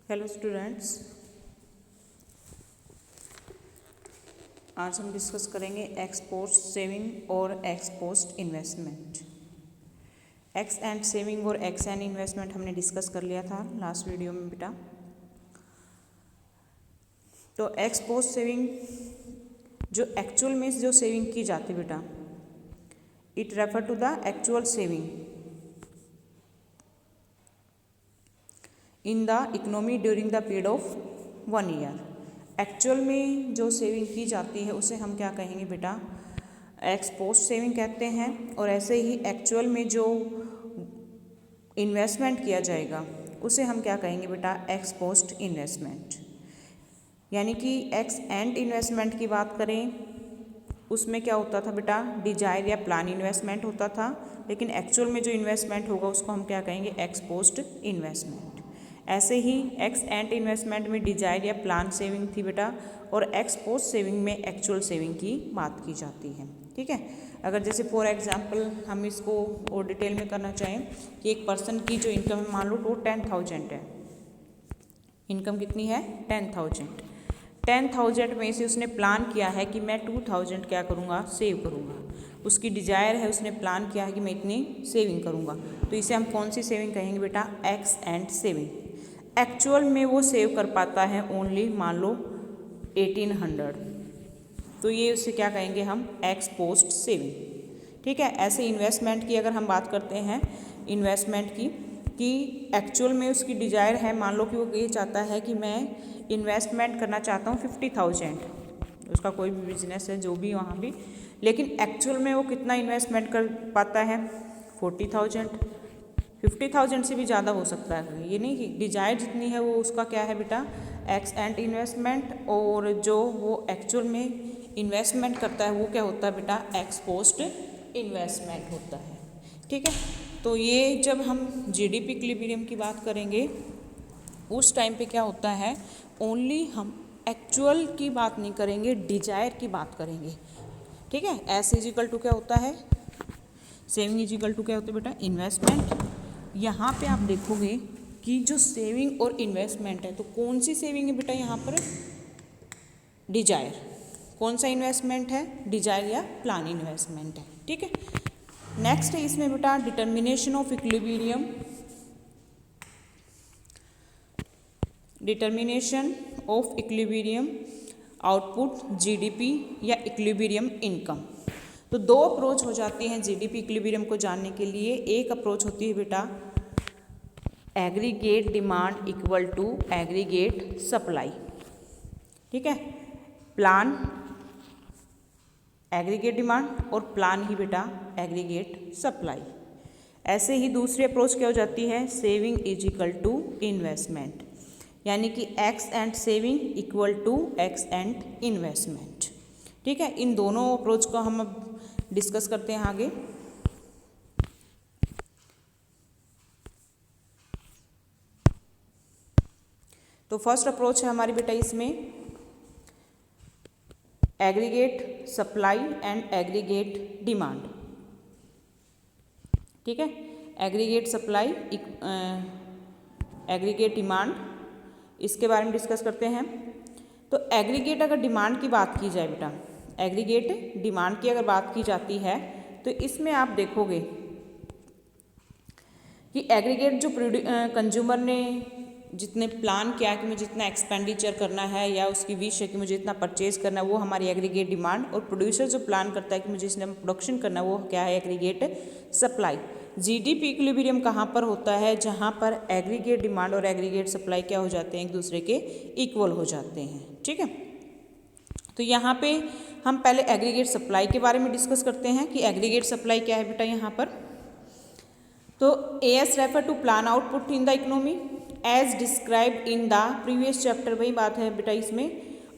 Hello students, आज हम discuss करेंगे एक्स पोस्ट सेविंग और ex post investment. Ex ante saving और एक्स एंड इन्वेस्टमेंट हमने डिस्कस कर लिया था लास्ट वीडियो में बेटा। तो एक्स पोस्ट सेविंग जो एक्चुअल में जो सेविंग की जाती है बेटा, it refer to the actual saving in the economy during the period of 1 year. Actual में जो सेविंग की जाती है उसे हम क्या कहेंगे बेटा, एक्स पोस्ट सेविंग कहते हैं। और ऐसे ही एक्चुअल में जो इन्वेस्टमेंट किया जाएगा उसे हम क्या कहेंगे बेटा, एक्स पोस्ट इन्वेस्टमेंट। यानी कि एक्स एंड इन्वेस्टमेंट की बात करें उसमें क्या होता था बेटा, डिजायर या प्लान इन्वेस्टमेंट होता था, लेकिन एक्चुअल में जो इन्वेस्टमेंट होगा उसको हम क्या कहेंगे, एक्स पोस्ट इन्वेस्टमेंट। ऐसे ही एक्स एंड इन्वेस्टमेंट में डिजायर या प्लान सेविंग थी बेटा, और एक्स पोस्ट सेविंग में एक्चुअल सेविंग की बात की जाती है। ठीक है, अगर जैसे फॉर एग्जांपल हम इसको और डिटेल में करना चाहें कि एक पर्सन की जो इनकम है, मान लो तो 10,000 है, इनकम कितनी है 10,000। 10,000 में से उसने प्लान किया है कि मैं 2,000 क्या करूँगा, सेव करूँगा। उसकी डिजायर है, उसने प्लान किया है कि मैं इतनी सेविंग करूँगा, तो इसे हम कौन सी सेविंग कहेंगे बेटा, एक्स एंड सेविंग। एक्चुअल में वो सेव कर पाता है ओनली मान लो 1800, तो ये उसे क्या कहेंगे हम, एक्स पोस्ट सेविंग। ठीक है, ऐसे इन्वेस्टमेंट की अगर हम बात करते हैं, इन्वेस्टमेंट की कि एक्चुअल में उसकी डिजायर है, मान लो कि वो ये चाहता है कि मैं इन्वेस्टमेंट करना चाहता हूँ 50,000, उसका कोई भी बिजनेस है जो भी वहाँ भी, लेकिन एक्चुअल में वो कितना इन्वेस्टमेंट कर पाता है 40,000। 50,000 से भी ज़्यादा हो सकता है, ये नहीं कि डिजायर जितनी है वो उसका क्या है बेटा, एक्स एंड इन्वेस्टमेंट, और जो वो एक्चुअल में इन्वेस्टमेंट करता है वो क्या होता है बेटा, एक्स पोस्ट इन्वेस्टमेंट होता है। ठीक है, तो ये जब हम जीडीपी इक्विलिब्रियम की बात करेंगे उस टाइम पे क्या होता है, ओनली हम एक्चुअल की बात नहीं करेंगे, डिजायर की बात करेंगे। ठीक है, एस इजिकल टू क्या होता है, सेविंग इजिकल टू क्या होता है बेटा, इन्वेस्टमेंट। यहाँ पे आप देखोगे कि जो सेविंग और इन्वेस्टमेंट है, तो कौन सी सेविंग है बेटा यहाँ पर, डिजायर। कौन सा इन्वेस्टमेंट है, डिजायर या प्लान इन्वेस्टमेंट है। ठीक है, नेक्स्ट है इसमें बेटा determination of equilibrium. Determination of equilibrium output GDP या इक्विलिब्रियम इनकम। तो दो अप्रोच हो जाती हैं जीडीपी इक्विलिब्रियम को जानने के लिए। एक अप्रोच होती है बेटा aggregate demand equal to aggregate supply. ठीक है, प्लान एग्रीगेट डिमांड और प्लान ही बेटा एग्रीगेट सप्लाई। ऐसे ही दूसरी अप्रोच क्या हो जाती है, saving is equal to investment, यानी कि ex ante saving equal to ex ante investment. ठीक है, इन दोनों अप्रोच को हम अब डिस्कस करते हैं आगे। तो फर्स्ट अप्रोच है हमारी बेटा इसमें aggregate supply and aggregate demand. ठीक है, एग्रीगेट सप्लाई एग्रीगेट डिमांड, इसके बारे में डिस्कस करते हैं। तो एग्रीगेट अगर डिमांड की बात की जाए बेटा, एग्रीगेट डिमांड की अगर बात की जाती है तो इसमें आप देखोगे कि एग्रीगेट जो कंज्यूमर ने जितने प्लान किया कि मुझे जितना एक्सपेंडिचर करना है या उसकी विश है कि मुझे इतना परचेज करना है, वो हमारी एग्रीगेट डिमांड। और प्रोड्यूसर जो प्लान करता है कि मुझे इसमें प्रोडक्शन करना है, वो क्या है, एग्रीगेट सप्लाई। जीडीपी इक्विलिब्रियम कहाँ पर होता है, जहाँ पर एग्रीगेट डिमांड और एग्रीगेट सप्लाई क्या हो जाते हैं, एक दूसरे के इक्वल हो जाते हैं। ठीक है, तो यहाँ पे हम पहले एग्रीगेट सप्लाई के बारे में डिस्कस करते हैं कि एग्रीगेट सप्लाई क्या है बेटा यहाँ पर। तो A S refer to plan output in the economy as described in the previous chapter, वही बात है बेटा इसमें।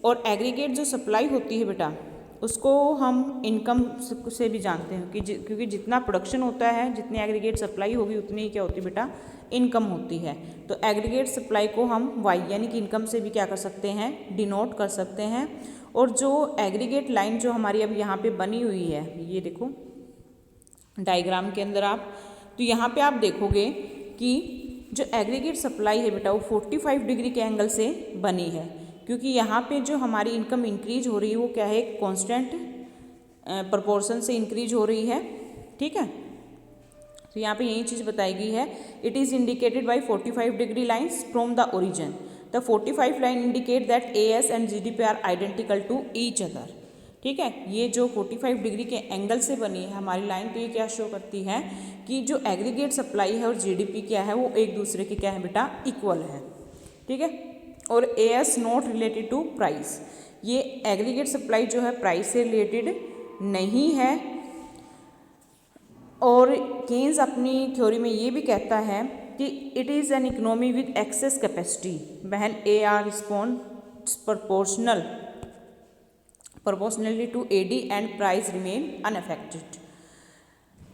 और एग्रीगेट जो सप्लाई होती है बेटा उसको हम इनकम से भी जानते हैं कि क्योंकि जितना प्रोडक्शन होता है, जितनी एग्रीगेट सप्लाई होगी उतनी ही क्या होती है बेटा, इनकम होती है। तो एग्रीगेट सप्लाई को हम वाई यानी कि इनकम से भी क्या कर सकते हैं, डिनोट कर सकते हैं। और जो एग्रीगेट लाइन जो हमारी अब यहाँ पे बनी हुई है, ये देखो डायग्राम के अंदर आप, तो यहाँ पे आप देखोगे कि जो एग्रीगेट सप्लाई है बेटा वो 45 डिग्री के एंगल से बनी है, क्योंकि यहाँ पे जो हमारी इनकम इंक्रीज हो रही है वो क्या है, कॉन्स्टेंट प्रोपोर्शन से इंक्रीज हो रही है। ठीक है, तो यहाँ पे यही चीज़ बताई गई है। It is indicated by 45 degree lines from the origin. The 45 line indicate that AS and GDP are identical to each other. ठीक है, ये जो 45 डिग्री के एंगल से बनी है हमारी लाइन, तो ये क्या शो करती है कि जो एग्रीगेट सप्लाई है और GDP क्या है वो एक दूसरे के क्या है बेटा, इक्वल है। ठीक है, और AS not related to price, ये एग्रीगेट सप्लाई जो है प्राइस से रिलेटेड नहीं है। और केन्स अपनी थ्योरी में ये भी कहता है कि it is an economy with excess capacity when AR responds proportionally to AD and price remain unaffected.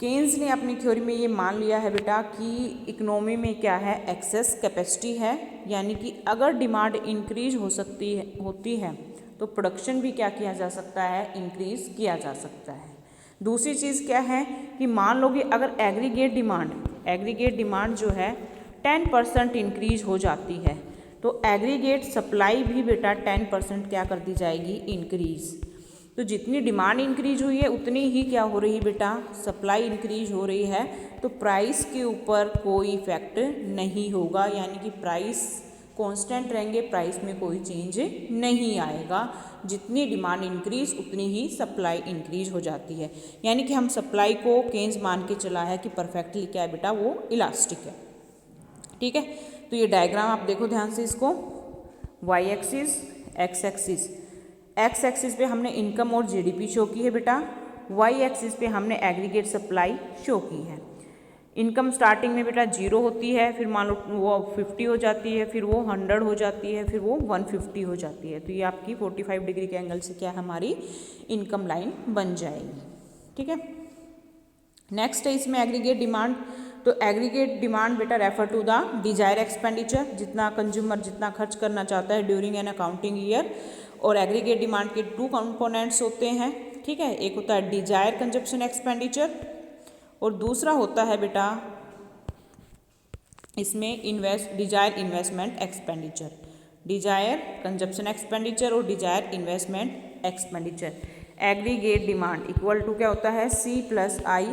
Keynes ने अपनी थ्योरी में ये मान लिया है बेटा कि इकोनॉमी में क्या है, एक्सेस कैपेसिटी है, यानी कि अगर डिमांड इंक्रीज होती है तो प्रोडक्शन भी क्या किया जा सकता है, इंक्रीज किया जा सकता है। दूसरी चीज़ क्या है कि मान लो कि अगर एग्रीगेट डिमांड जो है 10% इंक्रीज हो जाती है तो एग्रीगेट सप्लाई भी बेटा 10% क्या कर दी जाएगी, इंक्रीज। तो जितनी डिमांड इंक्रीज हुई है उतनी ही क्या हो रही है बेटा, सप्लाई इंक्रीज हो रही है, तो प्राइस के ऊपर कोई इफेक्ट नहीं होगा, यानी कि प्राइस कांस्टेंट रहेंगे, प्राइस में कोई चेंज नहीं आएगा। जितनी डिमांड इंक्रीज उतनी ही सप्लाई इंक्रीज हो जाती है, यानी कि हम सप्लाई को केन्स मान के चला है कि परफेक्टली क्या है बेटा, वो इलास्टिक है। ठीक है, तो ये डायग्राम आप देखो ध्यान से इसको, वाई एक्सिस, एक्स एक्सिस पे हमने इनकम और GDP शो की है बेटा, वाई एक्सिस पे हमने एग्रीगेट सप्लाई शो की है। इनकम स्टार्टिंग में बेटा 0 होती है, फिर मान लो वो 50 हो जाती है, फिर वो 100 हो जाती है, फिर वो 150 हो जाती है। तो ये आपकी 45 डिग्री के एंगल से क्या हमारी इनकम लाइन बन जाएगी। ठीक है, नेक्स्ट है इसमें एग्रीगेट डिमांड। तो एग्रीगेट डिमांड बेटा refer to the desired expenditure, जितना कंज्यूमर जितना खर्च करना चाहता है ड्यूरिंग एन अकाउंटिंग ईयर। और एग्रीगेट डिमांड के 2 कंपोनेंट्स होते हैं। ठीक है, एक होता है डिजायर कंजप्शन एक्सपेंडिचर और दूसरा होता है बेटा इसमें desire investment expenditure. Desire consumption expenditure और desire investment expenditure. Aggregate demand equal to क्या होता है, C+I।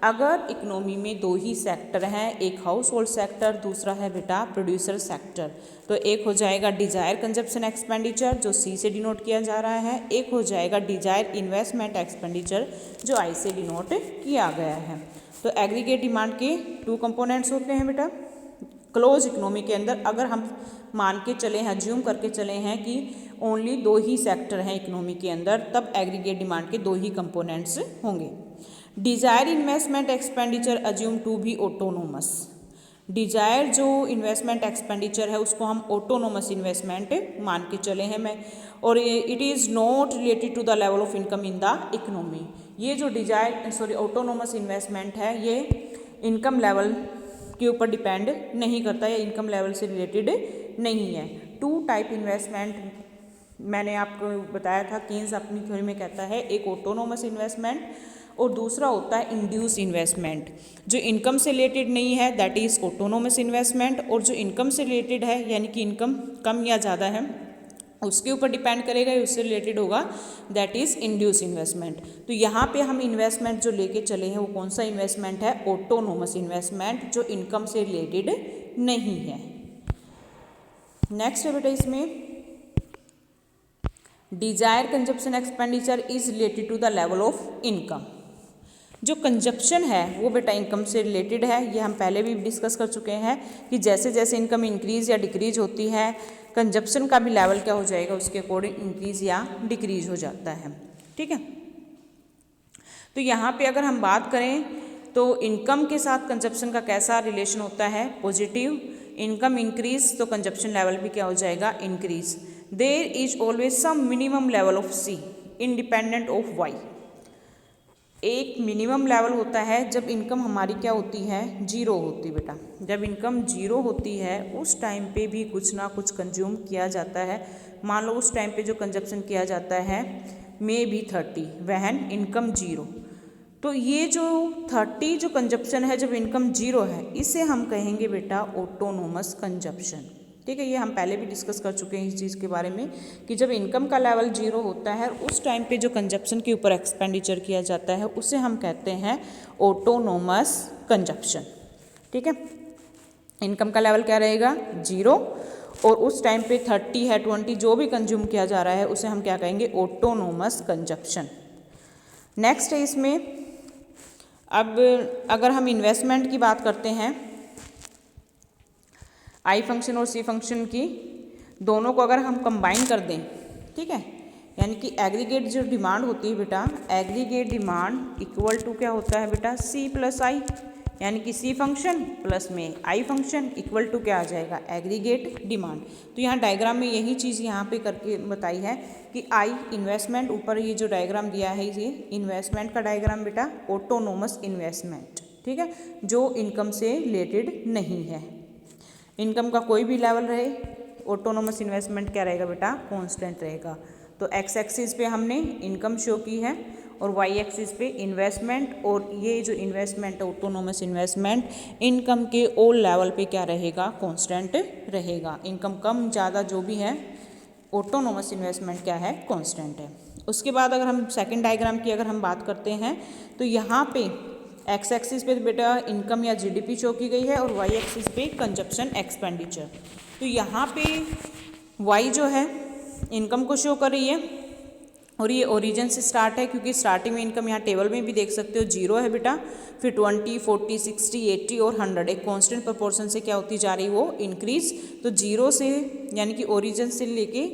अगर इकोनॉमी में 2 ही सेक्टर हैं, एक हाउस होल्ड सेक्टर, दूसरा है बेटा प्रोड्यूसर सेक्टर, तो एक हो जाएगा डिजायर कंजप्शन एक्सपेंडिचर जो C से डिनोट किया जा रहा है, एक हो जाएगा डिजायर इन्वेस्टमेंट एक्सपेंडिचर जो I से डिनोट किया गया है। तो एग्रीगेट डिमांड के 2 कंपोनेंट्स होते हैं बेटा। क्लोज इकोनॉमी के अंदर अगर हम मान के चले हैं, अज्यूम करके चले हैं कि ओनली 2 ही सेक्टर हैं इकोनॉमी के अंदर, तब एग्रीगेट डिमांड के 2 ही कंपोनेंट्स होंगे। Desired investment expenditure assumed to be autonomous. Desired जो इन्वेस्टमेंट एक्सपेंडिचर है उसको हम ऑटोनोमस इन्वेस्टमेंट मान के चले हैं और it is not related to the level of income in the economy. ये जो ऑटोनोमस इन्वेस्टमेंट है ये इनकम लेवल के ऊपर डिपेंड नहीं करता, या इनकम लेवल से रिलेटेड नहीं है। 2 टाइप इन्वेस्टमेंट मैंने आपको बताया था, केन्स अपनी थ्योरी में कहता है, एक ऑटोनोमस इन्वेस्टमेंट और दूसरा होता है इंड्यूस इन्वेस्टमेंट। जो इनकम से रिलेटेड नहीं है दैट इज़ ऑटोनोमस इन्वेस्टमेंट, और जो इनकम से रिलेटेड है यानी कि इनकम कम या ज़्यादा है उसके ऊपर डिपेंड करेगा, उससे रिलेटेड होगा, दैट इज़ इंड्यूस इन्वेस्टमेंट। तो यहाँ पे हम इन्वेस्टमेंट जो लेके चले हैं वो कौन सा इन्वेस्टमेंट है, ऑटोनोमस इन्वेस्टमेंट, जो इनकम से रिलेटेड नहीं है। नेक्स्ट है बेटा इसमें desired consumption expenditure is related to the level of income. जो कंजप्शन है वो बेटा इनकम से रिलेटेड है, ये हम पहले भी डिस्कस कर चुके हैं कि जैसे जैसे इनकम इंक्रीज या डिक्रीज होती है कंजप्शन का भी लेवल क्या हो जाएगा, उसके अकॉर्डिंग इंक्रीज या डिक्रीज हो जाता है। ठीक है, तो यहाँ पे अगर हम बात करें तो इनकम के साथ कंजप्शन का कैसा रिलेशन होता है, पॉजिटिव। इनकम इंक्रीज तो कंजप्शन लेवल भी क्या हो जाएगा, increase. There is always some minimum level of C independent of Y। एक मिनिमम लेवल होता है जब इनकम हमारी क्या होती है, 0 होती बेटा। जब इनकम 0 होती है उस टाइम पे भी कुछ ना कुछ कंज्यूम किया जाता है। मान लो उस टाइम पे जो कंजप्शन किया जाता है मे बी 30 व्हेन इनकम 0। तो ये जो 30 जो कंजप्शन है जब इनकम जीरो है, इसे हम कहेंगे बेटा ऑटोनोमस कंजप्शन। ठीक है, ये हम पहले भी डिस्कस कर चुके हैं इस चीज़ के बारे में कि जब इनकम का लेवल जीरो होता है उस टाइम पे जो कंजप्शन के ऊपर एक्सपेंडिचर किया जाता है उसे हम कहते हैं ऑटोनोमस कंजप्शन। ठीक है, इनकम का लेवल क्या रहेगा, जीरो, और उस टाइम पे 30 है 20 जो भी कंज्यूम किया जा रहा है उसे हम क्या कहेंगे, ऑटोनोमस कंजप्शन। नेक्स्ट है इसमें, अब अगर हम इन्वेस्टमेंट की बात करते हैं, आई फंक्शन और सी फंक्शन की दोनों को अगर हम कंबाइन कर दें, ठीक है, यानी कि एग्रीगेट जो डिमांड होती है बेटा, एग्रीगेट डिमांड इक्वल टू क्या होता है बेटा, सी प्लस आई, यानी कि सी फंक्शन प्लस में आई फंक्शन इक्वल टू क्या आ जाएगा, एग्रीगेट डिमांड। तो यहाँ डायग्राम में यही चीज़ यहाँ पे करके बताई है कि आई इन्वेस्टमेंट, ऊपर ये जो डायग्राम दिया है ये इन्वेस्टमेंट का डायग्राम बेटा, ऑटोनोमस इन्वेस्टमेंट। ठीक है, जो इनकम से रिलेटेड नहीं है, इनकम का कोई भी लेवल रहे, ऑटोनोमस इन्वेस्टमेंट क्या रहेगा बेटा, कॉन्स्टेंट रहेगा। तो एक्स एक्सिस पे हमने इनकम शो की है और वाई एक्सिस पे इन्वेस्टमेंट, और ये जो इन्वेस्टमेंट है ऑटोनोमस इन्वेस्टमेंट इनकम के ऑल लेवल पे क्या रहेगा, कांस्टेंट रहेगा। इनकम कम ज़्यादा जो भी है, ऑटोनोमस इन्वेस्टमेंट क्या है, कांस्टेंट है। उसके बाद अगर हम सेकंड डायग्राम की अगर हम बात करते हैं तो यहाँ पे एक्स एक्सिस पे बेटा इनकम या जीडीपी शो की गई है और वाई एक्सिस पे कंजप्शन एक्सपेंडिचर। तो यहाँ पे वाई जो है इनकम को शो कर रही है और ये ओरिजिन से स्टार्ट है, क्योंकि स्टार्टिंग में इनकम यहाँ टेबल में भी देख सकते हो जीरो है बेटा, फिर 20, 40, 60, 80 और 100 एक कांस्टेंट प्रोपोर्शन से क्या होती जा रही है, वो इंक्रीज। तो जीरो से यानी कि ओरिजिन से लेके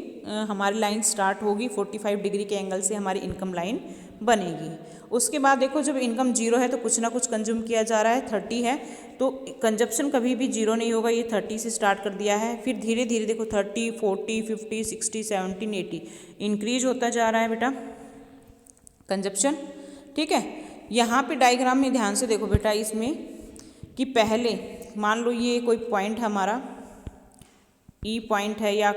हमारी लाइन स्टार्ट होगी, 45 डिग्री के एंगल से हमारी इनकम लाइन बनेगी। उसके बाद देखो जब इनकम जीरो है तो कुछ ना कुछ कंज्यूम किया जा रहा है, 30 है तो कंजप्शन कभी भी जीरो नहीं होगा, ये 30 से स्टार्ट कर दिया है, फिर धीरे धीरे देखो 30, 40, 50, 60, 70, 80 इंक्रीज होता जा रहा है बेटा कंजप्शन। ठीक है, यहाँ पे डायग्राम में ध्यान से देखो बेटा, इसमें कि पहले मान लो ये कोई पॉइंट हमारा ई पॉइंट है या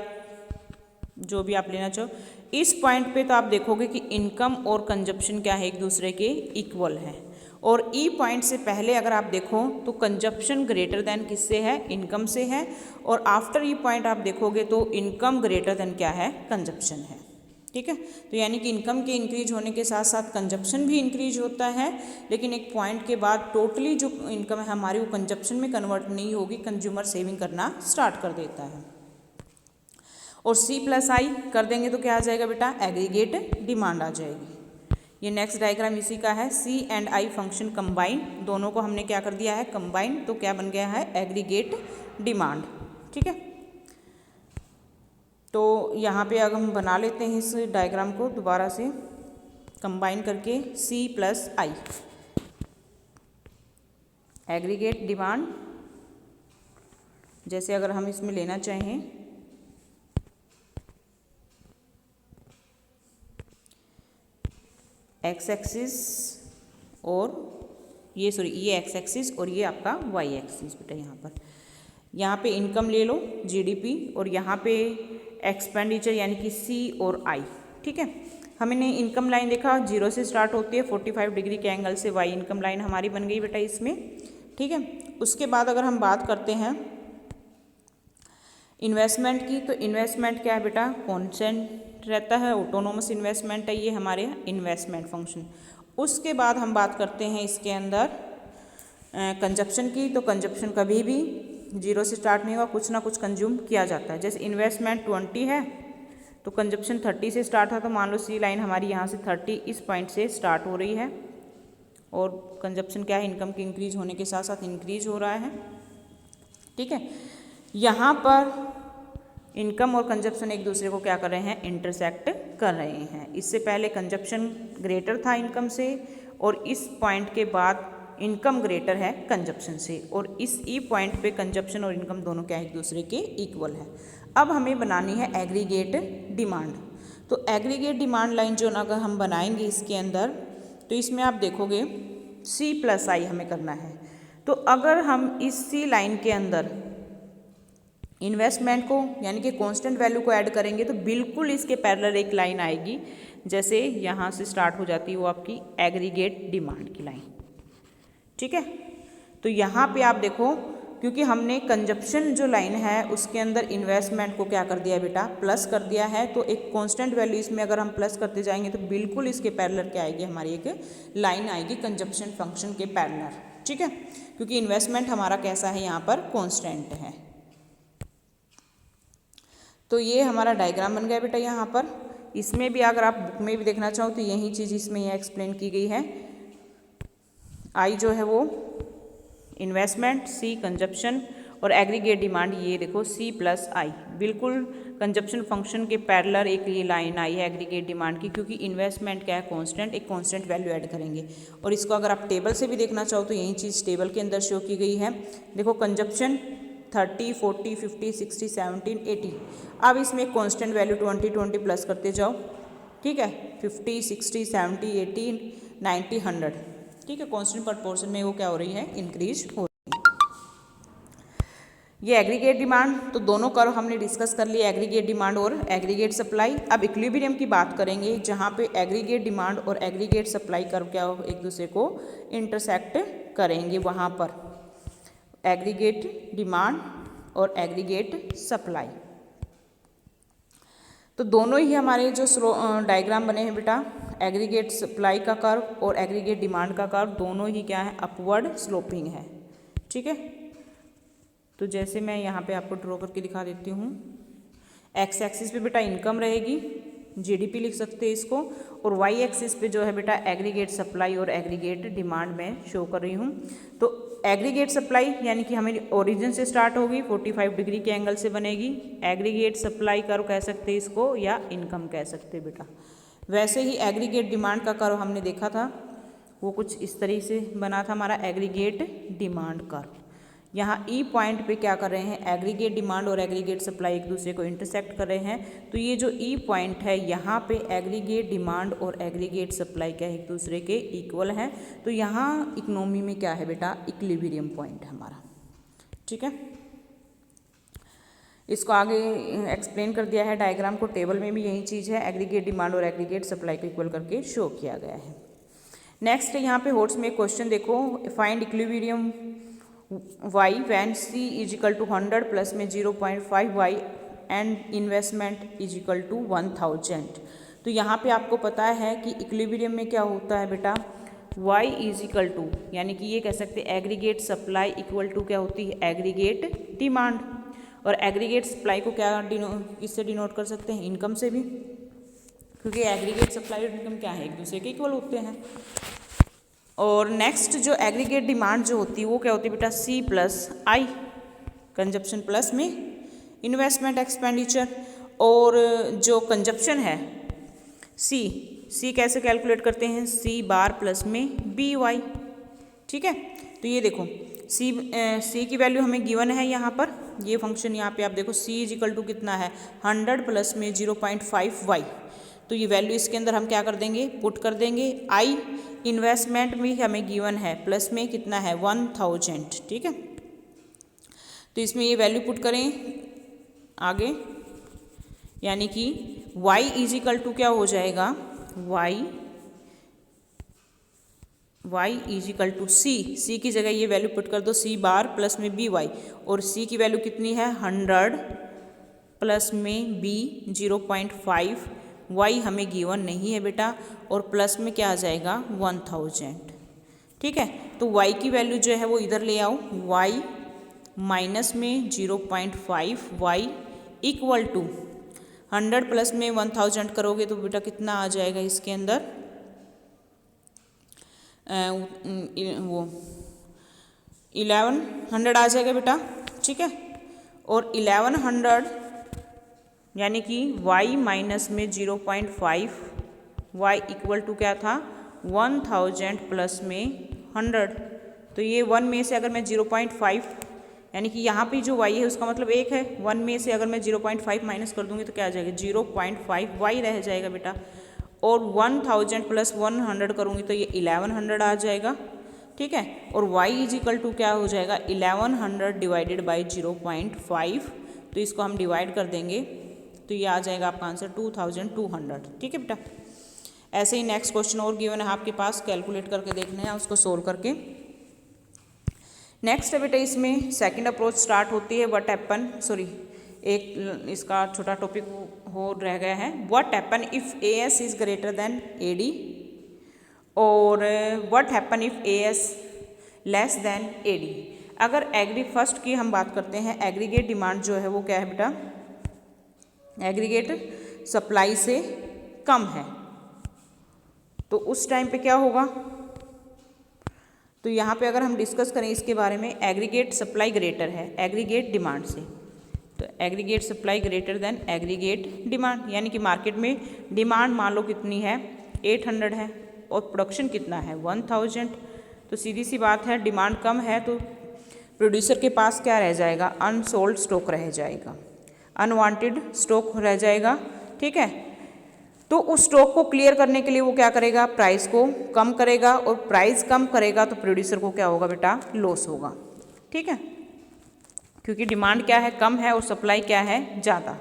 जो भी आप लेना चाहो, इस पॉइंट पे तो आप देखोगे कि इनकम और कंजप्शन क्या है, एक दूसरे के इक्वल है। और ई पॉइंट से पहले अगर आप देखो तो कंजप्शन ग्रेटर देन किससे है, इनकम से है, और आफ्टर ई पॉइंट आप देखोगे तो इनकम ग्रेटर देन क्या है, कंजप्शन है। ठीक है, तो यानी कि इनकम के इंक्रीज होने के साथ साथ कंजप्शन भी इंक्रीज होता है, लेकिन एक पॉइंट के बाद टोटली जो इनकम है हमारी वो कंजप्शन में कन्वर्ट नहीं होगी, कंज्यूमर सेविंग करना स्टार्ट कर देता है। और सी प्लस आई कर देंगे तो क्या आ जाएगा बेटा, एग्रीगेट डिमांड आ जाएगी। ये नेक्स्ट डायग्राम इसी का है, सी एंड आई फंक्शन कंबाइन, दोनों को हमने क्या कर दिया है, कंबाइन, तो क्या बन गया है, एग्रीगेट डिमांड। ठीक है, तो यहाँ पे अगर हम बना लेते हैं इस डायग्राम को दोबारा से कंबाइन करके, सी प्लस आई एग्रीगेट डिमांड, जैसे अगर हम इसमें लेना चाहें एक्स एक्सिस और ये एक्स एक्सिस और ये आपका वाई एक्सिस बेटा, यहाँ पे इनकम ले लो जीडीपी, और यहाँ पे एक्सपेंडिचर यानी कि सी और आई। ठीक है, हमने इनकम लाइन देखा जीरो से स्टार्ट होती है, 45 डिग्री के एंगल से वाई इनकम लाइन हमारी बन गई बेटा इसमें। ठीक है, उसके बाद अगर हम बात करते हैं इन्वेस्टमेंट की, तो इन्वेस्टमेंट क्या है बेटा, कॉन्स्टेंट रहता है, ऑटोनोमस इन्वेस्टमेंट है ये हमारे इन्वेस्टमेंट फंक्शन। उसके बाद हम बात करते हैं इसके अंदर कंजप्शन की, तो कंजप्शन कभी भी जीरो से स्टार्ट नहीं होगा, कुछ ना कुछ कंज्यूम किया जाता है। जैसे इन्वेस्टमेंट 20 है तो कंजप्शन 30 से स्टार्ट था, तो मान लो सी लाइन हमारी यहाँ से 30 इस पॉइंट से स्टार्ट हो रही है, और कंजप्शन क्या है, इनकम के इंक्रीज होने के साथ साथ इंक्रीज हो रहा है। ठीक है, यहाँ पर इनकम और कंजप्शन एक दूसरे को क्या कर रहे हैं, इंटरसेक्ट कर रहे हैं। इससे पहले कंजप्शन ग्रेटर था इनकम से, और इस पॉइंट के बाद इनकम ग्रेटर है कंजप्शन से, और इस ई पॉइंट पे कंजप्शन और इनकम दोनों क्या एक दूसरे के इक्वल है। अब हमें बनानी है एग्रीगेट डिमांड। तो एग्रीगेट डिमांड लाइन जो अगर हम बनाएंगे इसके अंदर, तो इसमें आप देखोगे सी प्लस आई हमें करना है। तो अगर हम इस सी लाइन के अंदर इन्वेस्टमेंट को यानी कि कांस्टेंट वैल्यू को ऐड करेंगे तो बिल्कुल इसके पैरेलल एक लाइन आएगी जैसे यहाँ से स्टार्ट हो जाती है वो आपकी एग्रीगेट डिमांड की लाइन। ठीक है, तो यहाँ पे आप देखो, क्योंकि हमने कंजप्शन जो लाइन है उसके अंदर इन्वेस्टमेंट को क्या कर दिया है बेटा, प्लस कर दिया है, तो एक कांस्टेंट वैल्यू इसमें अगर हम प्लस करते जाएंगे तो बिल्कुल इसके पैरेलल क्या आएगी, हमारी एक लाइन आएगी कंजप्शन फंक्शन के पैरेलल। ठीक है, क्योंकि इन्वेस्टमेंट हमारा कैसा है यहाँ पर, कांस्टेंट है। तो ये हमारा डायग्राम बन गया बेटा। यहाँ पर इसमें भी अगर आप बुक में भी देखना चाहो तो यही चीज़ इसमें यह एक्सप्लेन की गई है। आई जो है वो इन्वेस्टमेंट, सी कंजप्शन और एग्रीगेट डिमांड, ये देखो सी प्लस आई, बिल्कुल कंजप्शन फंक्शन के पैरेलल एक ये लाइन आई है एग्रीगेट डिमांड की, क्योंकि इन्वेस्टमेंट क्या है, कांस्टेंट, एक कांस्टेंट वैल्यू ऐड करेंगे। और इसको अगर आप टेबल से भी देखना चाहो तो यही चीज़ टेबल के अंदर शो की गई है। देखो कंजप्शन 30, 40, 50, 60, 70, 80। अब इसमें कांस्टेंट वैल्यू 20, 20 प्लस करते जाओ। ठीक है, 50, 60, 70, 80, 90, 100। ठीक है, कांस्टेंट प्रपोर्शन में वो क्या हो रही है, इंक्रीज हो रही है। ये एग्रीगेट डिमांड, तो दोनों कर्व हमने डिस्कस कर लिया, एग्रीगेट डिमांड और एग्रीगेट सप्लाई। अब इक्विलिब्रियम की बात करेंगे, जहाँ पे एग्रीगेट डिमांड और एग्रीगेट सप्लाई कर्व क्या हो, एक दूसरे को इंटरसेक्ट करेंगे। वहाँ पर एग्रीगेट डिमांड और एग्रीगेट सप्लाई, तो दोनों ही हमारे जो डायग्राम बने हैं बेटा, एग्रीगेट सप्लाई का कर्व और एग्रीगेट डिमांड का कर्व, दोनों ही क्या है, अपवर्ड स्लोपिंग है। ठीक है, तो जैसे मैं यहाँ पे आपको ड्रॉ करके दिखा देती हूँ। एक्स एक्सिस पे बेटा इनकम रहेगी, जीडीपी लिख सकते हैं इसको, और वाई एक्सिस पे जो है बेटा एग्रीगेट सप्लाई और एग्रीगेट डिमांड में शो कर रही हूँ। तो एग्रीगेट सप्लाई यानी कि हमें ओरिजिन से स्टार्ट होगी, 45 डिग्री के एंगल से बनेगी। एग्रीगेट सप्लाई कर्व कह सकते हैं इसको, या इनकम कह सकते हैं बेटा। वैसे ही एग्रीगेट डिमांड का कर्व हमने देखा था, वो कुछ इस तरीके से बना था हमारा एग्रीगेट डिमांड कर्व। यहाँ ई पॉइंट पे क्या कर रहे हैं, एग्रीगेट डिमांड और एग्रीगेट सप्लाई एक दूसरे को इंटरसेक्ट कर रहे हैं। तो ये जो ई पॉइंट है, यहाँ पे एग्रीगेट डिमांड और एग्रीगेट सप्लाई क्या है, एक दूसरे के इक्वल हैं। तो यहाँ इकोनॉमी में क्या है बेटा, इक्विलिब्रियम पॉइंट है हमारा। ठीक है, इसको आगे एक्सप्लेन कर दिया है डायग्राम को, टेबल में भी यही चीज़ है, एग्रीगेट डिमांड और एग्रीगेट सप्लाई को इक्वल करके शो किया गया है। नेक्स्ट यहाँ पे होट्स में क्वेश्चन देखो, find equilibrium y when c is equal to 100 plus में 0.5 y and investment is equal to 1000। तो यहाँ पे आपको पता है कि इक्विलिब्रियम में क्या होता है बेटा, y इज इक्वल टू, यानी कि ये कह सकते हैं एग्रीगेट सप्लाई इक्वल टू क्या होती है, एग्रीगेट डिमांड। और एग्रीगेट सप्लाई को क्या किससे डिनोट कर सकते हैं, इनकम से भी, क्योंकि एग्रीगेट सप्लाई और इनकम क्या है, एक दूसरे के इक्वल होते हैं। और नेक्स्ट जो एग्रीगेट डिमांड जो होती है वो क्या होती है बेटा, सी प्लस आई, कंजप्शन प्लस में इन्वेस्टमेंट एक्सपेंडिचर। और जो कंजप्शन है सी कैसे कैलकुलेट करते हैं, सी बार प्लस में बी वाई। ठीक है, तो ये देखो सी की वैल्यू हमें गिवन है यहाँ पर, ये फंक्शन यहाँ पे आप देखो, सी इज इक्वल टू कितना है, 100 प्लस में 0.5 वाई। तो ये वैल्यू इसके अंदर हम क्या कर देंगे, पुट कर देंगे। आई इन्वेस्टमेंट भी हमें गिवन है, प्लस में कितना है, 1000। ठीक है, तो इसमें ये वैल्यू पुट करें आगे, यानी कि y इज इक्वल टू क्या हो जाएगा, y इज इक्वल टू सी की जगह ये वैल्यू पुट कर दो, सी बार प्लस में बी वाई, और सी की वैल्यू कितनी है, 100 प्लस में बी 0.5, y हमें गिवन नहीं है बेटा, और प्लस में क्या आ जाएगा, 1000। ठीक है, तो y की वैल्यू जो है वो इधर ले आओ, y माइनस में 0.5 y इक्वल टू 100 प्लस में 1000 करोगे तो बेटा कितना आ जाएगा इसके अंदर, वो 1100 आ जाएगा बेटा। ठीक है, और 1100 यानी कि y माइनस में 0.5 y इक्वल टू क्या था, 1000 प्लस में 100। तो ये 1 में से अगर मैं 0.5, यानी कि यहाँ पे जो y है उसका मतलब 1 है, 1 में से अगर मैं 0.5 माइनस कर दूंगी तो क्या आ जाएगा, 0.5 y रह जाएगा बेटा। और 1000 प्लस 100 करूँगी तो ये 1100 आ जाएगा। ठीक है, और y इज इक्वल टू क्या हो जाएगा, 1100 डिवाइडेड बाई 0.5। तो इसको हम डिवाइड कर देंगे तो ये आ जाएगा आपका आंसर 2200। ठीक है बेटा, ऐसे ही नेक्स्ट क्वेश्चन और गिवन है आपके पास, कैलकुलेट करके देखना है उसको सोल्व करके। नेक्स्ट है बेटा इसमें सेकंड अप्रोच स्टार्ट होती है, व्हाट हैपन, सॉरी एक इसका छोटा टॉपिक हो रह गया है, what happen if AS is greater than AD, और what happen if AS less than AD। अगर फर्स्ट की हम बात करते हैं, एग्रीगेट डिमांड जो है वो क्या है बेटा, एग्रीगेट सप्लाई से कम है, तो उस टाइम पे क्या होगा, तो यहाँ पे अगर हम डिस्कस करें इसके बारे में, एग्रीगेट सप्लाई ग्रेटर है एग्रीगेट डिमांड से, तो aggregate supply greater than aggregate demand, यानी कि मार्केट में डिमांड मान लो कितनी है 800 है और प्रोडक्शन कितना है 1000, तो सीधी सी बात है डिमांड कम है तो प्रोड्यूसर के पास क्या रह जाएगा, अनसोल्ड स्टॉक रह जाएगा, अनवांटेड स्टॉक रह जाएगा, ठीक है। तो उस स्टॉक को क्लियर करने के लिए वो क्या करेगा, प्राइस को कम करेगा, और प्राइस कम करेगा तो प्रोड्यूसर को क्या होगा बेटा, लॉस होगा, ठीक है, क्योंकि डिमांड क्या है, कम है, और सप्लाई क्या है, ज़्यादा।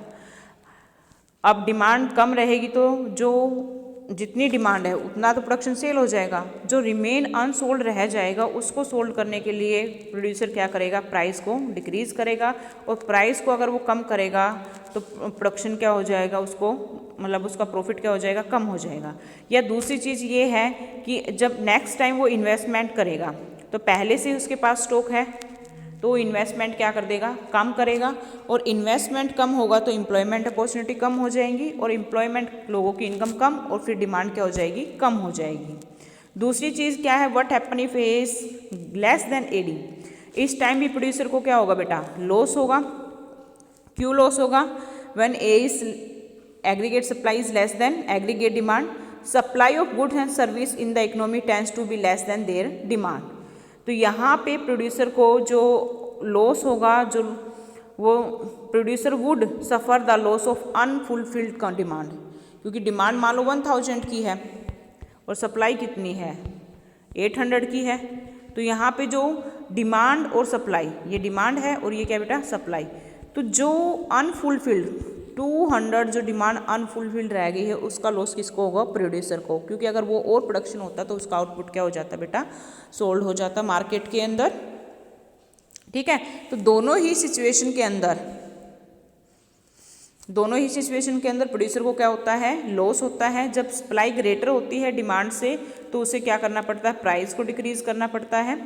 अब डिमांड कम रहेगी तो जो जितनी डिमांड है उतना तो प्रोडक्शन सेल हो जाएगा, जो रिमेन अनसोल्ड रह जाएगा उसको सोल्ड करने के लिए प्रोड्यूसर क्या करेगा, प्राइस को डिक्रीज़ करेगा, और प्राइस को अगर वो कम करेगा तो प्रोडक्शन क्या हो जाएगा, उसको मतलब उसका प्रॉफिट क्या हो जाएगा, कम हो जाएगा। या दूसरी चीज़ ये है कि जब नेक्स्ट टाइम वो इन्वेस्टमेंट करेगा तो पहले से उसके पास स्टॉक है तो इन्वेस्टमेंट क्या कर देगा, कम करेगा, और इन्वेस्टमेंट कम होगा तो एम्प्लॉयमेंट अपॉर्चुनिटी कम हो जाएंगी, और एम्प्लॉयमेंट लोगों की इनकम कम, और फिर डिमांड क्या हो जाएगी, कम हो जाएगी। दूसरी चीज़ क्या है, what happen if A is less than AD, इस टाइम भी प्रोड्यूसर को क्या होगा बेटा, लॉस होगा। क्यों लॉस होगा, when A is aggregate supply is less than aggregate demand, supply of goods and service in the economy tends to be less than their demand. तो यहाँ पे प्रोड्यूसर को जो लॉस होगा, जो वो producer would suffer the loss of unfulfilled demand, क्योंकि demand मान लो 1000 की है और सप्लाई कितनी है 800 की है, तो यहाँ पे जो डिमांड और सप्लाई, ये डिमांड है और ये क्या बेटा, सप्लाई, तो जो अनफुलफिल्ड 200 जो डिमांड अनफुलफिल्ड रह गई है उसका लॉस किसको होगा, प्रोड्यूसर को, क्योंकि अगर वो और प्रोडक्शन होता तो उसका आउटपुट क्या हो जाता बेटा, सोल्ड हो जाता मार्केट के अंदर, ठीक है। तो दोनों ही सिचुएशन के अंदर प्रोड्यूसर को क्या होता है, लॉस होता है। जब सप्लाई ग्रेटर होती है डिमांड से तो उसे क्या करना पड़ता है, प्राइस को डिक्रीज करना पड़ता है,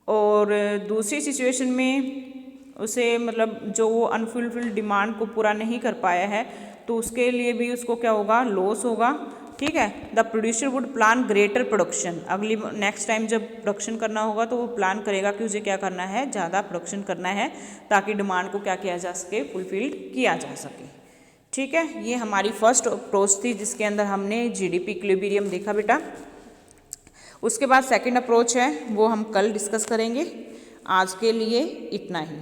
और दूसरी सिचुएशन में उसे मतलब जो वो अनफुलफिल्ड डिमांड को पूरा नहीं कर पाया है तो उसके लिए भी उसको क्या होगा, लॉस होगा, ठीक है। The producer would plan greater production, अगली नेक्स्ट टाइम जब प्रोडक्शन करना होगा तो वो प्लान करेगा कि उसे क्या करना है, ज़्यादा प्रोडक्शन करना है ताकि डिमांड को क्या किया जा सके, फुलफिल्ड किया जा सके, ठीक है। ये हमारी फर्स्ट अप्रोच थी जिसके अंदर हमने GDP इक्विलिब्रियम देखा बेटा। उसके बाद सेकंड अप्रोच है वो हम कल डिस्कस करेंगे। आज के लिए इतना ही।